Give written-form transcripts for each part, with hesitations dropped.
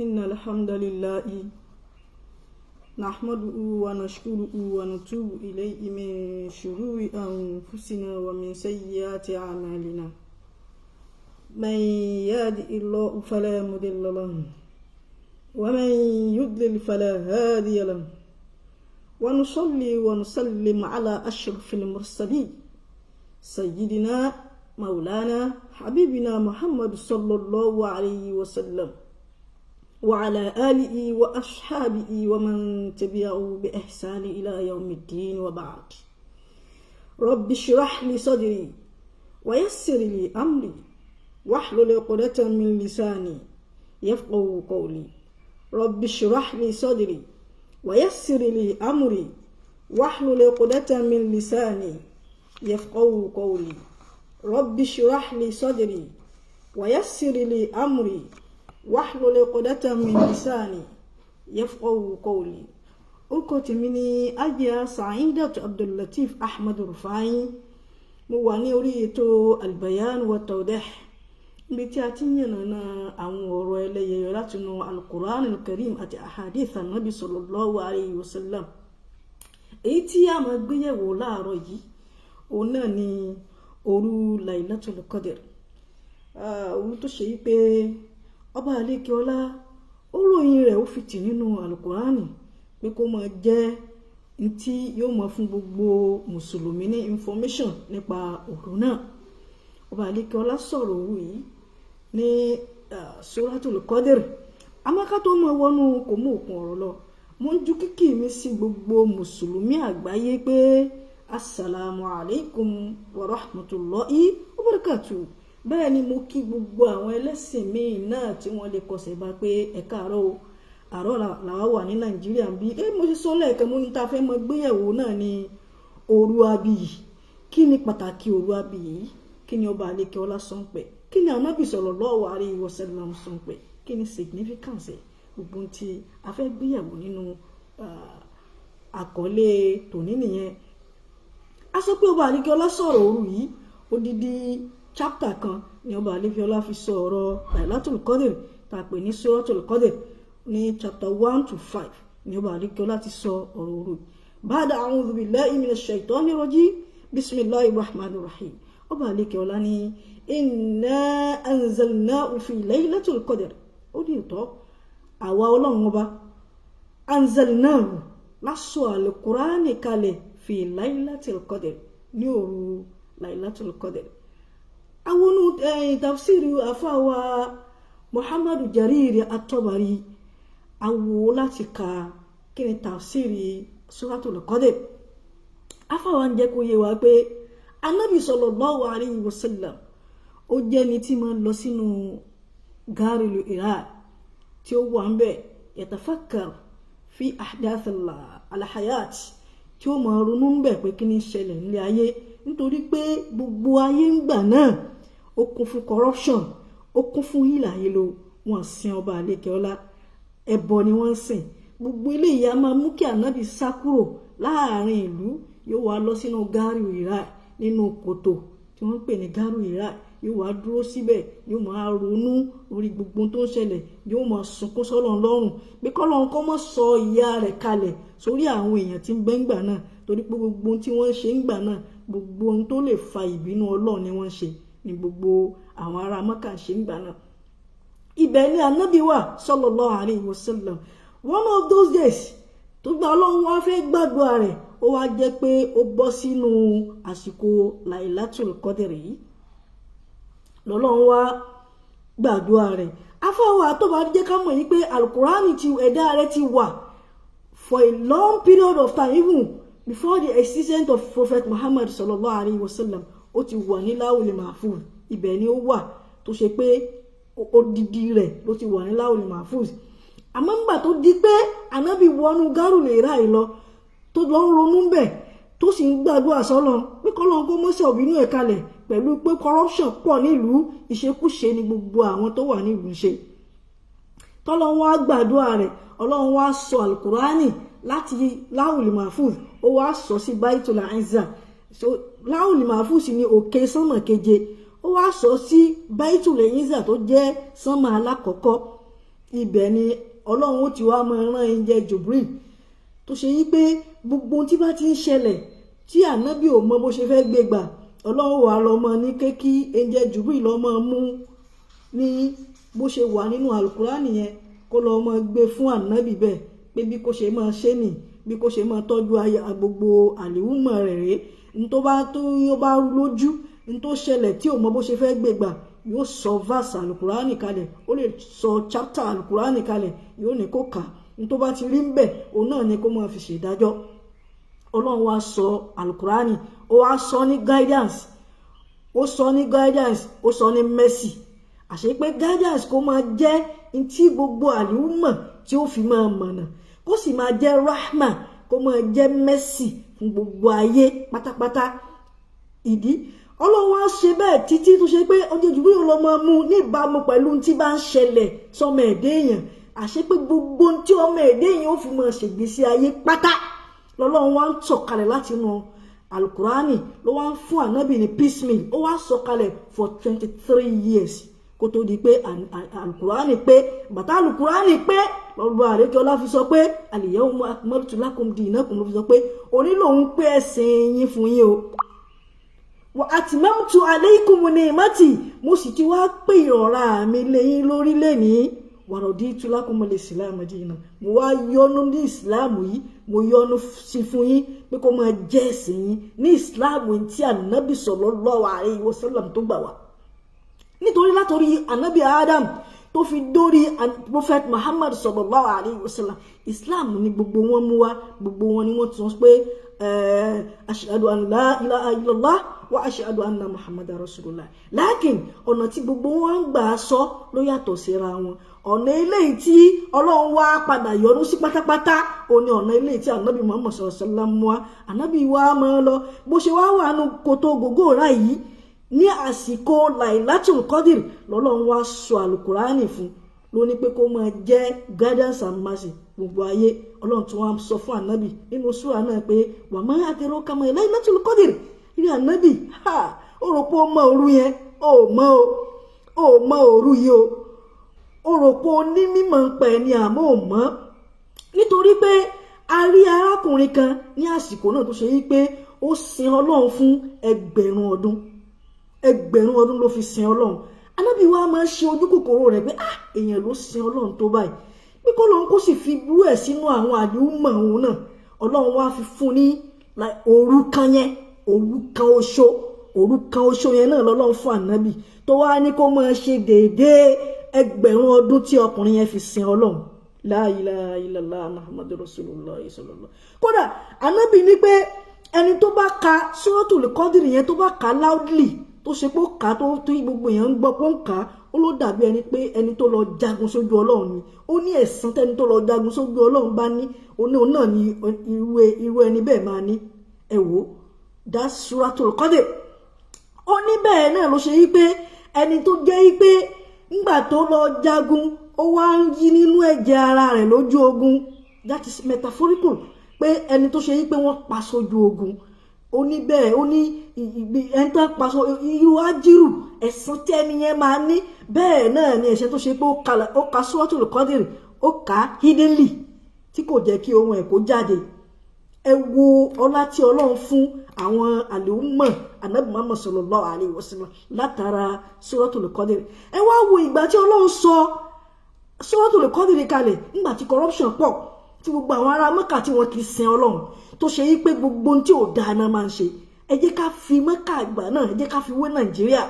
إن الحمد لله نحمده ونشكره ونتوب إليه من شرور أنفسنا ومن سيئات أعمالنا من يهده الله فلا مضل له ومن يضلل فلا هادي له ونصلي ونسلم على أشرف المرسلين سيدنا مولانا حبيبنا محمد صلى الله عليه وسلم وعلى آله وأصحابه ومن تبعه بإحسان إلى يوم الدين وبعد. رب اشرح لي صدري ويسر لي أمري واحلل عقدة من لساني يفقهوا قولي. رب اشرح لي صدري ويسر لي أمري واحلل عقدة من لساني يفقهوا قولي. رب اشرح لي صدري ويسر لي أمري واحلل عقدة من لساني يفقهوا قولي. Orúkọ tèmi ni Ajia Sa'idatu Abdul Lateef Ahmad Rufai. Mo wà ní orí ètò al-bayan wa tawdih, níbi tí a ti ń yànnàná àwọn ọ̀rọ̀ ẹlẹ́yẹyọ látinú al-Quran al-Karim àti ahadith an-Nabi sallallahu alayhi wa sallam. Èyí tí a máa gbéyẹ̀wò láàárọ̀ yìí òun náà ni òru Lailatul Qadr. Òru tó ṣe pé ọba àlékè ọlá ó ròyìn rẹ̀ ó fi tì nínú alukurani pé kó máa jẹ́ ntí yóò máa fún gbogbo mùsùlùmí ní information nípa òru náà. Ọba àlékè ọlá sọ̀rọ̀ òru yìí ní Suratul Qadr. Amáká tó máa wọnú kò mú òkun ọ̀rọ̀ lọ, mo ń ju kíkì mi sí gbogbo mùsùlùmí àgbáyé pé assalamu alaikum wa rahmatullahi wa barakatuh. Bẹ́ẹ̀ ni mo kí gbogbo àwọn ẹlẹ́sìn míì náà tí wọ́n lè kọsẹ̀ bá pé ẹ káàárọ̀ o. Àárọ̀ làwa wà ní Nàìjíríà bí mo ṣe sọ lẹ́ẹ̀kan, mo ní ta fẹ́ mọ gbéyẹ̀wò náà ni òru abiyì. Kí ni pàtàkì òru abiyì? Kí ni ọba àlékè ọlá sọ ń pẹ̀? Kí ni Ànábì sallallahu alaihi wasallam sọ ń pẹ̀? Kí ni significance gbogbo tí a fẹ́ gbéyẹ̀wò nínú àkọlé tòní nìyẹn. A sọ pé ọba àlékè ọlá sọ̀rọ̀ òru yìí odidi chapter kan ni ọba àlékè ọlá fi sọ ọ̀rọ̀ Lailatul Qadr tá a pè ní Suratul Qadr ní chapter 1 to 5 ni ọba àlékè ọlá ti sọ ọ̀rọ̀ òru. Ba'da a'udhu billahi minash shaitani rajim bismillahir rahmanir rahim. Ọba àlékè ọlá ní inna anzalnahu fi Lailatul Qadr. Ó ní ìtọ́ àwa ọlọ́run ọba anzalnahu lásọ al-Qur'ani kalẹ̀ fi Lailatul Qadr ní òru Lailatul Qadr. Àwọn tafsiri àfáwà Muhammadu Jariri at-Tabari awo láti ka kí ni tafsiri Suratul Qadr. Àfáwà ń jẹ́ kó yé wa pé Ànábì sallallahu alayhi wa sallam ó jẹ́ ni tí máa lọ sínú Gharul Hira tí ó wà ń bẹ̀ yatafakkar fi ahdath al-hayat, tí ó máa ronú ń bẹ̀ pé kí ni ṣẹlẹ̀ nílé ayé, nítorí pé gbogbo ayé ń gbà náà ó kún fún corruption, ó kún fún hílàhílo. Wọ́n sin ọba àlékè ọlá, ẹbọ ni wọ́n sìn. Gbogbo eléyìí a máa mú kí Ànábì sá kúrò láàrin ìlú, yóò wá lọ sínú Gharul Hira, nínú kòtò tí wọ́n pè ní Gharul Hira. Yóò wá dúró síbẹ̀, yóò máa ronú orí gbogbo tó ń ṣẹlẹ̀, yóò máa sunkún sọ́lọ́run lọ́rùn pé kọ́lọ́run kó má sọ ìyà rẹ̀ kalẹ̀ sórí àwọn èèyàn tí ń bẹ ń gbà náà, torí pé gbogbo ohun tí wọ́n ṣe ń gbà náà, gbogbo ohun tó lè fa ìbínú Ọlọ́run ni wọ́n ṣe, ni gbogbo àwọn ará Mẹ́kà ṣe ń gbà náà. Ibẹ̀ ni Ànábì wà sallallahu alayhi wa sallam. One of those days tó gba Ọlọ́run wá fẹ́ gbàdúrà rẹ̀, ó wá jẹ́ pé ó bọ́ sínú àsìkò Lailatul Qadr yìí lọ́lọ́run wá gbàdúrà rẹ̀. Afáwà tó bá jẹ́ ká mọ̀ yí pé al-Qur'ani ti ẹ̀dá rẹ̀ ti wà for a long period of time, even before the existence of Prophet Muhammad sallallahu alayhi wa sallam. Ó ti wà ní Lawhul Mahfuz. Ibẹ̀ ni ó wà tó ṣe pé odidi rẹ̀ ló ti wà ní Lawhul Mahfuz. Àmọ́ ńgbà tó di pé Ànábì wọnú Gharul Hira lọ, tó lọ ń ronú bẹ̀, tó sì ń gbàdúrà sọ́lọ́run pé kọ́lọ́run kó mọ́sẹ̀ òbínú ẹ̀ kalẹ̀, pẹ̀lú pé corruption pọ̀ nílùú, ìṣekúṣe ni gbogbo àwọn tó wà nílùú ṣe. Tọ́lọ́run wá gbàdúrà rẹ̀, Ọlọ́run wá sọ al-Qur'ani láti Lawhul Mahfuz, ó wá sọ sí Baitul Izza. So Lawhul Mahfuz ni òkè sánmà keje, ó wá sọ sí Baitul Izza tó jẹ́ sánmà alákọ̀ọ́kọ́. ibẹ̀ ni ọlọ́run ó ti wá máa rán angel Jibril tó ṣe yí pé gbogbo tí bá ti ń ṣẹlẹ̀ tí ànábì ò mọ bó ṣe fẹ́ gbé gbà ọlọ́run wà lọ́mọ ní kékí angel Jibril lọ́mọ mú ní bó ṣe wà nínú alukurani yẹn kó lọ́mọ gbé fún ànábì bẹ́ẹ̀ pé bí kò ṣe máa ṣe nì bí kò ṣe máa tọ́jú gbogbo àlìwúmọ̀ rẹ̀ rèé ní tó bá lójú ní tó ṣẹlẹ̀ tí ò mọ bó ṣe fẹ́ gbé gbà yóò sọ verse alukurani kalẹ̀ ó lè sọ chapter alukurani kalẹ̀ yóò ní kó kà ní tó bá ti rí ń bẹ̀ òun náà ni kó máa fi ṣèdájọ́ ọlọ́run wá sọ alukurani ó wá sọ ní guidance ó sọ ní guidance ó sọ ní mercy àṣé pé guidance kó máa jẹ́ tí gbogbo àlùmọ̀ tí ó fi máa mọ̀nà kó sì máa jẹ́ rahma kó máa jẹ́ mercy fún gbogbo ayé pátápátá ìdí ọlọ́run á ṣe bẹ́ẹ̀ títí tó ṣe pé ọjọ́ ìjùbí yóò lọ máa mú ní ìbámu pẹ̀lú tí bá ń ṣẹlẹ̀ sọmọ ẹ̀dẹ́ èèyàn àṣé pé gbogbo tí ọmọ ẹ̀dẹ́ èèyàn ó fi máa ṣègbésí ayé pátá lọ́lọ́run wá ń sọ̀kalẹ̀ láti inú alukurani ló wá ń fún ànábì ní piecemeal ó wá sọ̀kalẹ̀ for 23 years kó tó di pé alukurani pé bàtà alukurani pé lọ́gbọ́n àrékọ́lá fi sọ pé al-yawma akmaltu lakum dinakum ló fi sọ pé òní lòun pé ẹ̀sìn yín fún yín o wa atmamtu alaykum ni'mati mo sì ti wá pé ìrọ̀rá mi lẹ́yìn lórí lẹ́nìí wa raditu lakum al-islama dinan mo wá yọ́nú ní ìsìláàmù yìí mo yọ́nú sí fún yín pé kó máa jẹ́ ẹ̀sìn yín ní ìsìláàmù tí ànábì sallallahu alayhi wa sallam tó gbà wá nítorí látòrí ànábì Adam tó fi dórí prophet Muhammad sallallahu alayhi wa sallam islam ni gbogbo wọn mú wá gbogbo wọn ni wọ́n tún pé ashhadu an la ilaha illallah wa ashhadu anna muhammadar rasulullah lákìn ọ̀nà tí gbogbo wọn ń gbà sọ ló yàtọ̀ síra wọn ọ̀nà eléyìí tí ọlọ́run wá padà yọ́nú sí pátápátá òun ni ọ̀nà eléyìí tí ànábì Muhammad sallallahu alayhi wa sallam mú wá ànábì wa máa lọ bó ṣe wá wà nù kòtò gògóra yìí ní àsìkò Lailatul Qadr lọ́lọ́run wá sọ alukurani fún ló ní pé kó máa jẹ́ guidance and mercy gbogbo ayé ọlọ́run tí wọ́n sọ fún ànábì nínú súra náà pé wa ma adraka ma Lailatul Qadr rí ànábì ó rò pé ó mọ òru yẹn ó mọ òru yìí ó rò pé ó ní mímọ̀ ń pẹ̀ ní àmọ́ ò mọ́ nítorí pé a rí arákùnrin kan ní àsìkò náà tó ṣe yí pé ó sin ọlọ́run fún ẹgbẹ̀rún ọdún ló fi sin ọlọ́run anábì wa máa ń ṣe ojú kòkòrò rẹ̀ pé èèyàn ló sin ọlọ́run tó báyìí pé kó lóun kó sì fi bú ẹ̀ sínú àwọn àdúgbò òun náà ọlọ́run wá fi fún ní òru kan oṣó yẹn náà lọ́lọ́run fún ànábì tó wá ní kó máa ṣe déédéé ẹgbẹ̀rún ọdún tí ọkùnrin yẹn fi sin ọlọ́run la ilaha illallah muhammadur rasulullah sallallahu kódà ànábì ní pé ẹni tó bá ka Suratul Qadr yẹn tó bá ka loudly tó ṣe pé ó kà á tó gbogbo èèyàn ń gbọ́ pé ó ń kà á ó ló dàbí ẹni pé ẹni tó lọ jagun sójú ọlọ́run ni ó ní ẹ̀san tẹ́ni tó lọ jagun sójú ọlọ́run bá ní òun náà ni irú ẹni bẹ́ẹ̀ máa ní ẹ wò ó dá Suratul Qadr ó ní bẹ́ẹ̀ náà ló ṣe yí pé ẹni tó jẹ́ yí pé ńgbà tó lọ jagun ó wá ń yí nínú ẹ̀jẹ̀ ara rẹ̀ lójú ogun that is metaphorical pé ẹni tó ṣe yí pé wọ́n pa sójú ogun ó ní bẹ́ẹ̀ ó ní ẹni tó pa sójú irú ájírù ẹ̀san tí ẹni yẹn máa ní bẹ́ẹ̀ náà ni ẹ̀ṣẹ̀ tó ṣe pé ó ka Suratul Qadr ó kà á hiddenly tí kò jẹ́ kí ohun ẹ̀ kó jáde ẹ wo ọlá tí ọlọ́run fún àwọn àlùmọ̀ ànábì Muhammad sallallahu alayhi wa sallam látara Suratul Qadr ẹ wá wo ìgbà tí ọlọ́run sọ Suratul Qadr kalẹ̀ nígbà tí corruption pọ̀ tí gbogbo àwọn ará Mẹ́kà tí wọ́n kì í sin ọlọ́run tó ṣe yí pé gbogbo tí ò dáa náà máa ń ṣe ẹ jẹ́ ká fi Mẹ́kà àgbà náà ẹ jẹ́ ká fi wé Nàìjíríà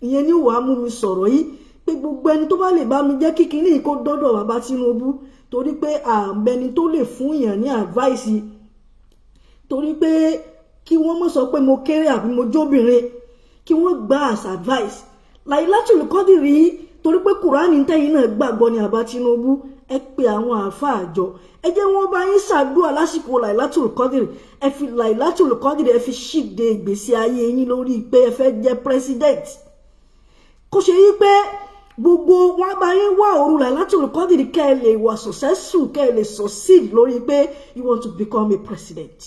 ìyẹn ni wàá mú mi sọ̀rọ̀ yìí pé gbogbo ẹni tó bá lè bá mi jẹ́ kíkiní kó dọ́dọ̀ bàbá Tinubu torí pé àbẹni tó lè fún èèyàn ní advice torí pé kí wọ́n mọ̀ sọ pé mo kéré àbí mo jóbìnrin kí wọ́n gba as advice Lailatul Qadr rí torí pé Kùránì tẹ́yìn náà gbàgbọ́ ní bàbá Tinubu ẹ pé àwọn àáfàá àjọ ẹ jẹ́ wọ́n bá yín ṣàdúrà lásìkò Lailatul Qadr ẹ fi Lailatul Qadr ẹ fi ṣíde ìgbésí ayé yín lórí pé ẹ fẹ́ jẹ́ president kó ṣe yí pé gbogbo wọn bá yín wá òru Lailatul Qadr kẹ́ ẹ lè wà successful kẹ́ ẹ lè succeed lórí pé you want to become a president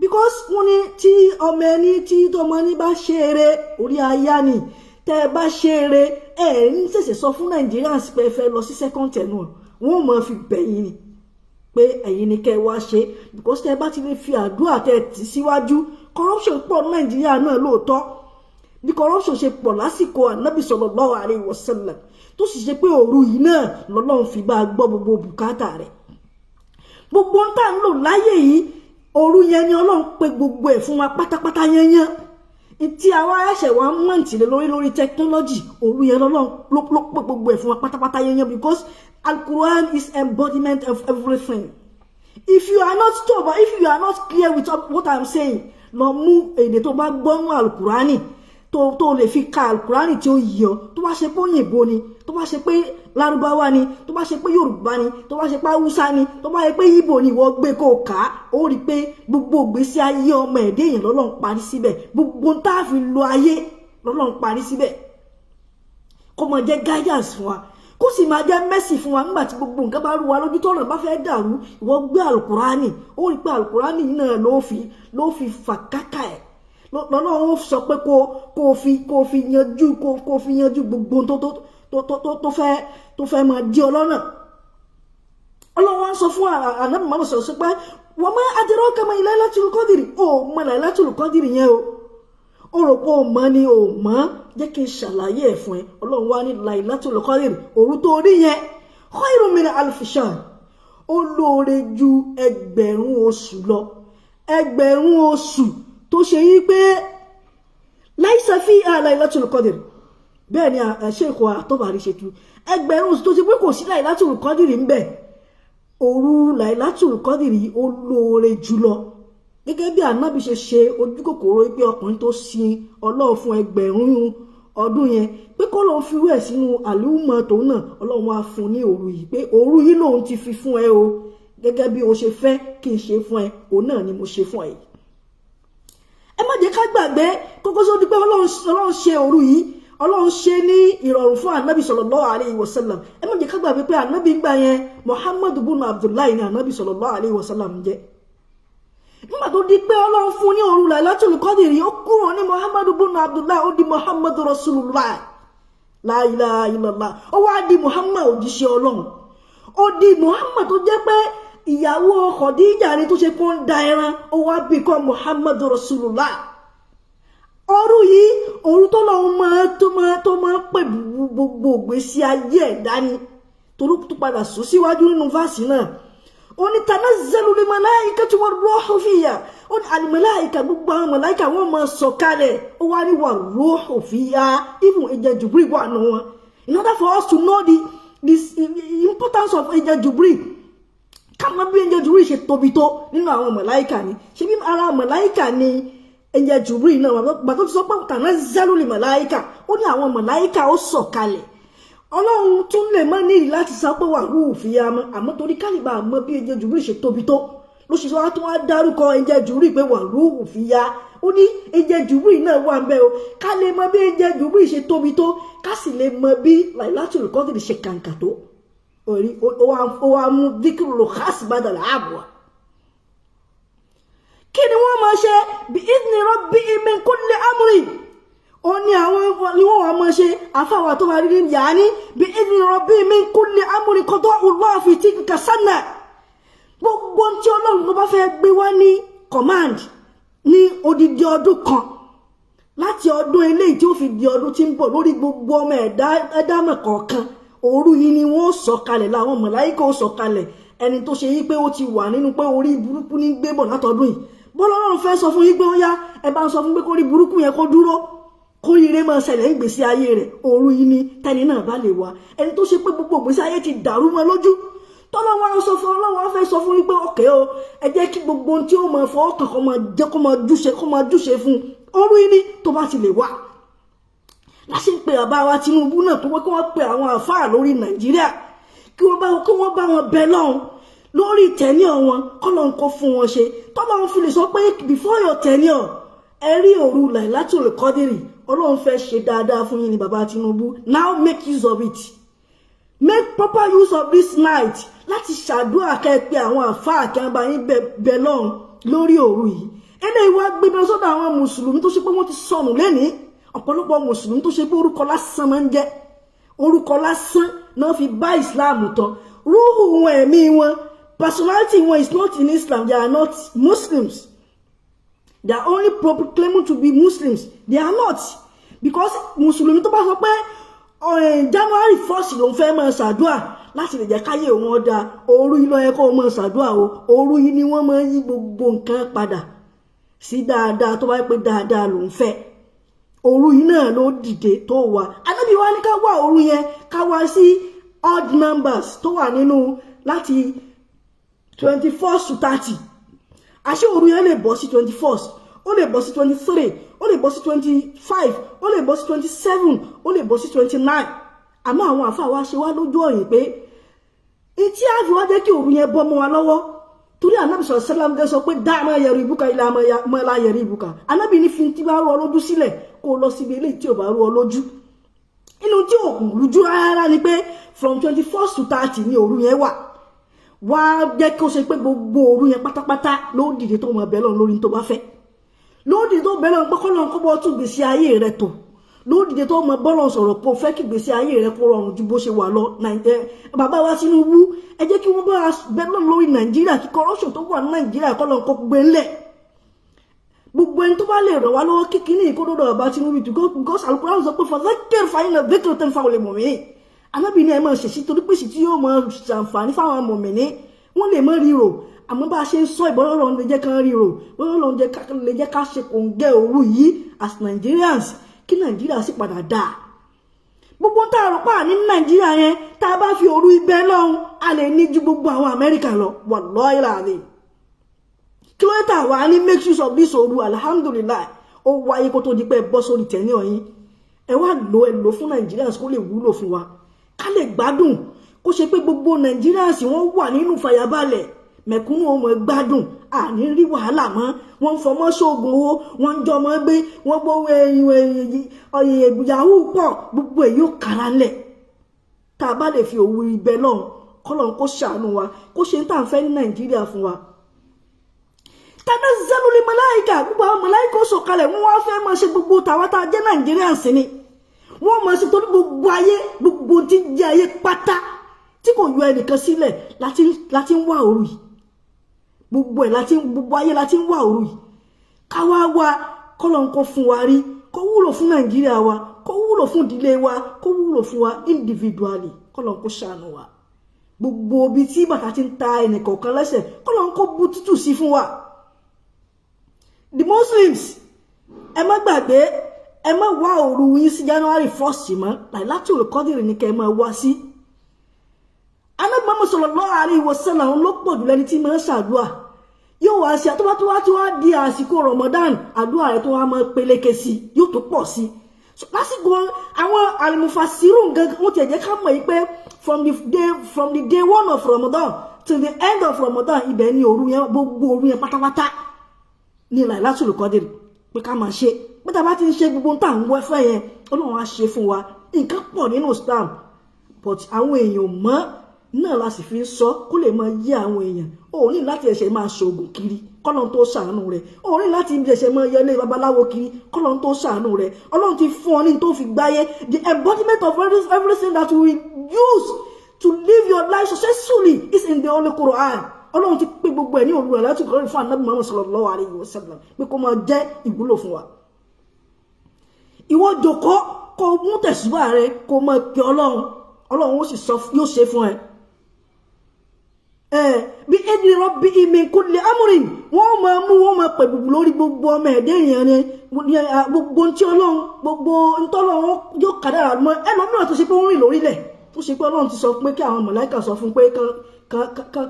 because wọ́n ní tí ọmọ ẹni tí ọmọ ẹni bá ṣe eré orí aya ni tẹ́ bá ṣe eré ń ṣẹ̀ṣẹ̀ sọ fún Nigerians pé ẹ fẹ́ lọ sí second tenure wọ́n máa fi bẹ̀yìn ni pé ẹ̀yin ni kẹ́ wá ṣe because tẹ́ bá ti lè fi àdúrà tẹ́ tì síwájú. Corruption pọ̀ ní Nàìjíríà náà lóòótọ́ bí corruption ṣe pọ̀ lásìkò Ànábì sallallahu alaihi wasallam tó sì ṣe pé òru yìí náà lọ́lọ́run fi bá gbọ́ gbogbo bùkátà rẹ̀. Gbogbo ń tà ń lò láyé yìí òru yẹn ni Ọlọ́run pé gbogbo ẹ̀ fún wa pátápátá yẹnyẹn. Tí àwa ẹ̀ṣẹ̀ wa mọ̀ǹtì lé lórí technology òru yẹn lọ́lọ́run ló pé gbogbo ẹ̀ fún wa pátápátá yẹnyẹn because Al-Quran is embodiment of everything. If you are not sober, if you are not clear with what I'm saying, lọ mú èdè tó bá gbọ́ nínú Al-Qurani tó lè fi ka Al-Qurani tí ó yí ọ tó bá ṣe pé òyìnbó ni tó bá ṣe pé Lárúbáwá ni tó bá ṣe pé Yorùbá ni tó bá ṣe pé Haúsá ni tó bá ṣe pé Ìgbò ni ìwọ gbé kó kà á ó rí pé gbogbo ìgbésí ayé ọmọ ẹ̀dẹ́ èèyàn lọ́lọ́run parí síbẹ̀ gbogbo tá a fi lo ayé lọ́lọ́run parí síbẹ̀ kó máa jẹ́ guidance fún wa kó sì máa jẹ́ mẹ́sì fún wa nígbà tí gbogbo nǹkan bá rú wa lójú tọ́nà bá fẹ́ dàrú ìwọ gbé Al-Qurani ó rí pé Al-Qurani náà ló fi fà kákà ẹ̀ lọ́nà ó sọ pé kó fi yanjú gbogbo tó fẹ́ máa di ọlọ́nà. Ọlọ́run sọ fún Ànábì Muhammad sọ pé wa ma adraka ma Lailatul Qadr ó mọ Lailatul Qadr yẹn o rò pé o mọ̀ ni o mọ̀ jẹ́ kí n ṣàlàyé ẹ̀ fún ẹ. Ọlọ́run wá ní Lailatul Qadr òru tó rí yẹn khairun min alfi shahr ó lóore ju ẹgbẹ̀rún oṣù lọ ẹgbẹ̀rún oṣù tó ṣe yí pé laisa fiha Lailatul Qadr bẹ́ẹ̀ ni Sheikh At-Tabari ṣe tú ẹgbẹ̀rún oṣù tó ṣe pé kò sí Lailatul Qadr ń bẹ òru Lailatul Qadr ó lóore jùlọ gẹ́gẹ́ bí Ànábì ṣe ojú kòkòrò pé ọkùnrin tó sin Ọlọ́run fún ẹgbẹ̀rún ọdún yẹn pé kó lọ́n fi rẹ̀ sínú àlùmọ́ tòun náà Ọlọ́run wá fún ní òru yìí pé òru yìí lòun ti fi fún ẹ o gẹ́gẹ́ bí o ṣe fẹ́ kí n ṣe fún ẹ òun náà ni mo ṣe fún ẹ. Ẹ má jẹ́ ká gbàgbé kókó sódì pé Ọlọ́run ṣe òru yìí Ọlọ́run ṣe ní ìrọ̀rùn fún Ànábì sallallahu alaihi wasallam. Ẹ má jẹ́ ká gbàgbé pé Ànábì gbà yẹn Muhammad ibn Abdullah ni Ànábì sallallahu alaihi wasallam jẹ́. Nígbà tó di pé Ọlọ́run fún ní òru Lailatul Qadr ó kúrò ní Muhammad ibn Abdullah ó di Muhammad Rasulullah la ilaha illallah ó wá di Muhammad òjíṣẹ́ Ọlọ́run ó di Muhammad tó jẹ́ pé ìyàwó Khadija ni tó ṣe kó ń da ẹran ó wá bí kọ́ Muhammad Rasulullah. Òru yìí òru tó lọ́wọ́ tó máa pè gbogbo ìgbésí ayé ẹ̀ dání torí tó padà sùn síwájú nínú fásì náà ó ní tanazzalu lil malaikati war ruhu fiha ó ní al malaika gbogbo àwọn màláíkà wọ́n máa sọ̀kalẹ̀ ó wá ní war ruhu fiha even Angel Jibril wà nù wọn. In order for us to know the importance of Angel Jibril kàmọ́ bí Angel Jibril ṣe tóbi tó nínú àwọn màláíkà ni ṣe bí ara màláíkà ni Angel Jibril náà bàtọ́ ti sọ pé tanazzalu lil malaika ó ní àwọn màláíkà ó sọ̀kalẹ̀. Ọlọ́run tún lè má ní láti sọ pé wà rúù fi ya mọ́ àmọ́ torí kálíbà mọ́ bí Angel Jibril ṣe tóbi tó ló ṣe wá tó wá dárúkọ Angel Jibril pé wà rúù fi ya ó ní Angel Jibril náà wà ń bẹ o ká lè mọ bí Angel Jibril ṣe tóbi tó ká sì lè mọ bí Lailatul Qadr ṣe kàǹkà tó ó wá mú díkìrò khas badal abwa. Kí ni wọ́n máa ṣe bí idni rabbi min kulli amri ó ní àwọn ni wọ́n wá máa ṣe àfáwà tó máa rí ní yàní bí idni rabbi min kulli amri qada'ullah fi tilka sana. Gbogbo tí Ọlọ́run tó bá fẹ́ gbé wá ní command ní odidi ọdún kan láti ọdún eléyìí tí ó fi di ọdún tí ń bọ̀ lórí gbogbo ọmọ ẹ̀dámọ̀ kọ̀ọ̀kan òru yìí ni wọ́n sọ̀kalẹ̀ láwọn màláíkà ó sọ̀kalẹ̀ ẹni tó ṣe yí pé ó ti wà nínú pé orí burúkú ní gbé bọ̀ látọdún yìí bọ́lá Ọlọ́run fẹ́ sọ fún yín pé ó yá ẹ bá ń sọ fún pé kó rí burúkú yẹn kó dúró kó ire máa ṣẹlẹ̀ ń gbèsè ayé rẹ̀ òru yìí ni tẹ́ni náà bá lè wá ẹni tó ṣe pé gbogbo gbèsè ayé ti dàrú mọ́ lójú tọ́lọ́wọ́ sọ fún Ọlọ́run fẹ́ sọ fún yín pé ọ̀kẹ́ o ẹ jẹ́ kí gbogbo ohun tí ó máa fọwọ́ kàn kó máa júṣe fún òru yìí ni tó bá ti lè wá. Láṣẹ pé bàbá wa Tinubu náà tó wọ́n kí wọ́n pe àwọn àfáà lórí Nàìjíríà kí wọ́n bá wọn bẹ lọ́hùn lórí tenure wọn kọ́lọ́n kó fún wọn ṣe tọ́lọ́run fi lè sọ pé before your tenure ẹ rí òru Lailatul Qadr Ọlọ́run fẹ́ ṣe dáadáa fún yín ni bàbá Tinubu now make use of it make proper use of this night láti ṣàdúrà kẹ́ pé àwọn àfáà kí wọ́n bá yín bẹ lọ́hùn lórí òru yìí eléyìí wá gbé bẹ sọ́dọ̀ àwọn mùsùlùmí tó ṣe pé wọ́n ti sọnù lẹ́ni ọ̀pọ̀lọpọ̀ mùsùlùmí tó ṣe pé orúkọ lásán máa ń jẹ́ orúkọ lásán náà fi bá Islam tán rúhù wọn ẹ̀mí wọn personality wọn is not in Islam. They are not Muslims. They are only claiming to be Muslims. They are not, because mùsùlùmí tó bá sọ pé January 1st ló ń fẹ́ máa ṣàdúà láti lè jẹ́ káyé wọn dá òru yìí ló yẹ kó máa ṣàdúà o òru yìí ni wọ́n máa yí gbogbo nǹkan padà sí dáadáa tó bá pé dáadáa ló ń fẹ́ òru yìí náà ló dìde tó wà. Ànábì wa ní ká wá òru yẹn ká wá sí odd numbers tó wà nínú láti 21st to 30. Àṣé òru yẹn lè bọ́ sí 21st, ó lè bọ́ sí 23, ó lè bọ́ sí 25, ó lè bọ́ sí 27, ó lè bọ́ sí 29. Àmọ́ àwọn àfáà wa ṣe wá lójú ọ̀yìn pé etí àfi wá jẹ́ kí òru yẹn bọ́ mọ́ wa lọ́wọ́ torí Ànábì sallam gẹ́ sọ pé dá máa yẹ̀rì ìbúkà ilẹ̀ máa la yẹ̀rì ìbúkà. Ànábì ní fi tí bá rú ọ lójú sílẹ̀ kó lọ síbi eléyìí tí ò bá rú ọ lójú. Inú tí ò rújú rárá ni pé from 21st to 30 ni òru yẹn wà. Wá jẹ́ kí ó ṣe pé gbogbo òru yẹn pátápátá ló dìde tó mọ bẹ́ẹ̀ lọ lórí tó bá fẹ́. Ló dìde tó bẹ́ẹ̀ lọ pé kọ́lọ́n kó bọ́ tún gbèsè ayé rẹ̀ tó. Ló dìde tó mọ bọ́lọ̀ sọ̀rọ̀ pé ó fẹ́ kí gbèsè ayé rẹ̀ kó rọrùn ju bó ṣe wà lọ. Bàbá wa Tinubu ẹ jẹ́ kí wọ́n bá bẹ́ẹ̀ lọ lórí Nàìjíríà kí corruption tó wà ní Nàìjíríà kọ́lọ́n kó gbé ńlẹ̀. Gbogbo ẹni tó bá lè ràn wá lọ́wọ́ kíkíní ìkódódó bàbá Tinubu to go because Al-Quran sọ pé fadhakkir fa inna dhikra tanfa'ul mu'minin. Ànábì ní ẹ máa ṣèṣì torí pé sì tí yóò máa ṣàǹfààní fáwọn mùmínì wọ́n lè mọ́ ríro àmọ́ bá a ṣe ń sọ ìbọn Ọlọ́run lè jẹ́ kan ríro Ọlọ́run lè jẹ́ ká ṣe kòǹgẹ́ òru yìí as Nigerians kí Nàìjíríà sì padà dáa. Gbogbo tá a rò pa ní Nàìjíríà yẹn tá a bá fi òru ibẹ̀ lọ́hùn a lè ní ju gbogbo àwọn Amẹ́ríkà lọ wallahi alazim. Kí ló tà wá ní make use of this òru alhamdulillah ó wáyé kó tó di pé bọ́ sórí tẹ̀ní ọ̀yìn ẹ wá lò fún Nigerians kó lè wúlò fún wa ká lè gbádùn kó ṣe pé gbogbo Nigerians wọ́n wà nínú fàyàbalẹ̀ mẹ̀kúnnù ọmọ gbádùn àní rí wàhálà mọ́ wọ́n fọmọ́ ṣoògùn owó wọ́n jọmọ́ gbé wọ́n gbówó ìyàwó pọ̀ gbogbo èyí ó kára ńlẹ̀ tá a bá lè fi òwú ibẹ̀ lọ́hùn kọ́lọ́hún kó ṣàánú wa kó ṣe ń tà ń fẹ́ ní Nàìjíríà fún wa. Tanazzalu lil màláíkà gbogbo àwọn màláíkà ó sọ̀kalẹ̀ wọ́n wá fẹ́ máa ṣe gbogbo tàwa tá a jẹ́ Nigerians ni wọ́n máa ṣe torí gbogbo ayé gbogbo tí ń jẹ́ ayé pátá tí kò yọ ẹnìkan sílẹ̀ láti ń wá òru yìí gbogbo ayé láti ń wá òru yìí káwá wá kọ́lọ́n kó fún wa rí kó wúlò fún Nàìjíríà wa kó wúlò fún ìdílé wa kó wúlò fún wa individually kọ́lọ́n kó ṣàánú wa gbogbo ibi tí bàtà ti ń ta ẹnìkọ̀ọ̀kan lẹ́sẹ̀ kọ́lọ́n kó bú tútù sí fún wa. The Muslims ẹ má gbàgbé ẹ má wá òru yín sí January 1st mọ́ Lailatul Qadr ní kẹ́ ẹ má wá sí. Ànábì Muhammad sallallahu alaihi wasallam ló pọ̀ jù lẹ́ni tí máa ń ṣàdúà yóò wá sí àtọ́bá tó wá di àsìkò Ramadan àdúà rẹ̀ tó wá máa peléke sí yóò tó pọ̀ sí. Lásìkò àwọn al-mufassirun gangan wọ́n ti ẹ̀jẹ̀ ká mọ̀ yìí pé from the day one of Ramadan till the end of Ramadan ibẹ̀ ni òru yẹn gbogbo òru yẹn pátápátá ní Lailatul Qadr pé ká máa ṣe pé tá a bá ti ń ṣe gbogbo tá à ń wọ́ fẹ́ yẹn Ọlọ́run á ṣe fún wa nǹkan pọ̀ nínú Islam but àwọn èèyàn mọ́ náà la sì fi ń sọ kó lè máa yé àwọn èèyàn ò ní láti ẹ̀ṣẹ̀ máa ṣoògùn kiri kọ́lọ́n tó ṣàánú rẹ̀ ò ní láti ẹ̀ṣẹ̀ máa yẹlé babaláwo kiri kọ́lọ́n tó ṣàánú rẹ̀ Ọlọ́run ti fún ọ ní tó fi gbáyé the embodiment of everything that we use to live your life successfully is in the Holy Quran. Ọlọ́run ti pé gbogbo ẹ̀ ní òru Lailatul Qadr fún Ànábì Muhammad sallallahu alaihi wasallam pé kó máa jẹ́ ìwúlò fún wa. Ìwọ jókòó kó mú tẹ̀síwá rẹ kó máa pe Ọlọ́run ó sì sọ yóò ṣe fún ẹ. Bí ẹni rọ́bì min kulli amrin wọ́n máa pẹ̀ gbogbo lórí gbogbo ọmọ ẹ̀dẹ́ èèyàn ni gbogbo tí Ọlọ́run gbogbo ntọ́lọ́run yóò kádàrá mọ́ ẹlòmíràn tó ṣe pé ó rìn lórílẹ̀ tó ṣe pé Ọlọ́run ti sọ pé kí àwọn màláíkà sọ fún pé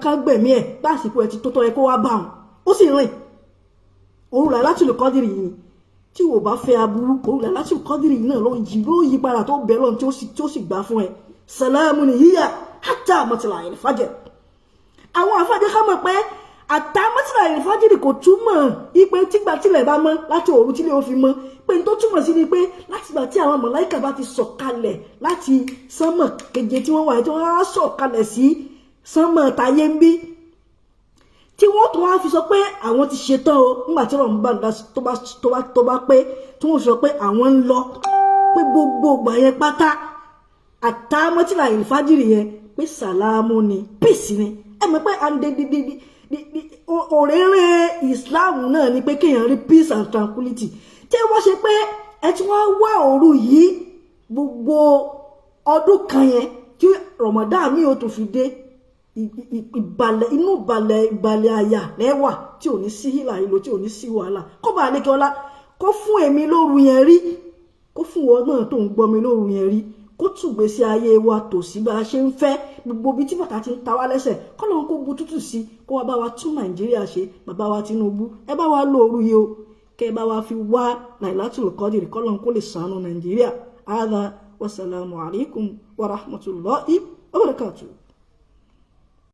kan gbẹ̀mí ẹ̀ lásìkò ẹ̀ ti tó tọ́ ẹ kó wá bá wọn ó sì rìn òru Lailatul Qadr yìí tí wò bá fẹ́ aburú òru Lailatul Qadr yìí náà ló yí padà tó bẹ̀ lọ́n tí ó sì gbà fún ẹ salamun hiya hatta matla'il fajr. Àwọn àfáàjẹ́ ká mọ̀ pé àtà matla'il fajr kò túmọ̀ ipe tígbà tílẹ̀ bá mọ́ láti òru tílẹ̀ ó fi mọ́ pé n tó túmọ̀ sí ni pé látìgbà tí àwọn màláíkà bá ti sọ̀kalẹ̀ láti sánmọ̀ keje tí wọ́n wà tí wọ́n á sọ̀kalẹ̀ sí sánmọ̀ táyé ń bí tí wọ́n tó wá fi sọ pé àwọn ti ṣetán o nígbà tí Ramadan tó bá pé tí wọ́n sọ pé àwọn ń lọ pé gbogbo ìgbà yẹn pátá àtàmọ́tìlà ìfájìrì yẹn pé sàlámù ni peace ni ẹ mọ̀ pé òrèrè Islam náà ni pé kéèyàn rí peace and tranquility tí wọ́n ṣe pé ẹ ti wá wá òru yìí gbogbo ọdún kan yẹn tí Ramadan mi ò tó fi dé ìbàlẹ̀ àyà lẹ́wà tí ò ní sí hílà ìlò tí ò ní sí wàhálà kó bá lékè ọlá kó fún èmi lóru yẹn rí kó fún wọn náà tó ń gbọ́ mi lóru yẹn rí kó túgbé sí ayé wa tòsí bá a ṣe ń fẹ́ gbogbo ibi tí bàtà ti ń ta wá lẹ́sẹ̀ kọ́ lóun kó bu tútù sí kó wá bá wa tún Nàìjíríà ṣe bàbá wa Tinubu ẹ bá wa lóru yìí o kẹ bá wa fi wá Lailatul Qadr kọ́ lóun kó lè ṣàánú Nàìjíríà. Hadha wassalamu alaikum wa rahmatullahi wa barakatuh.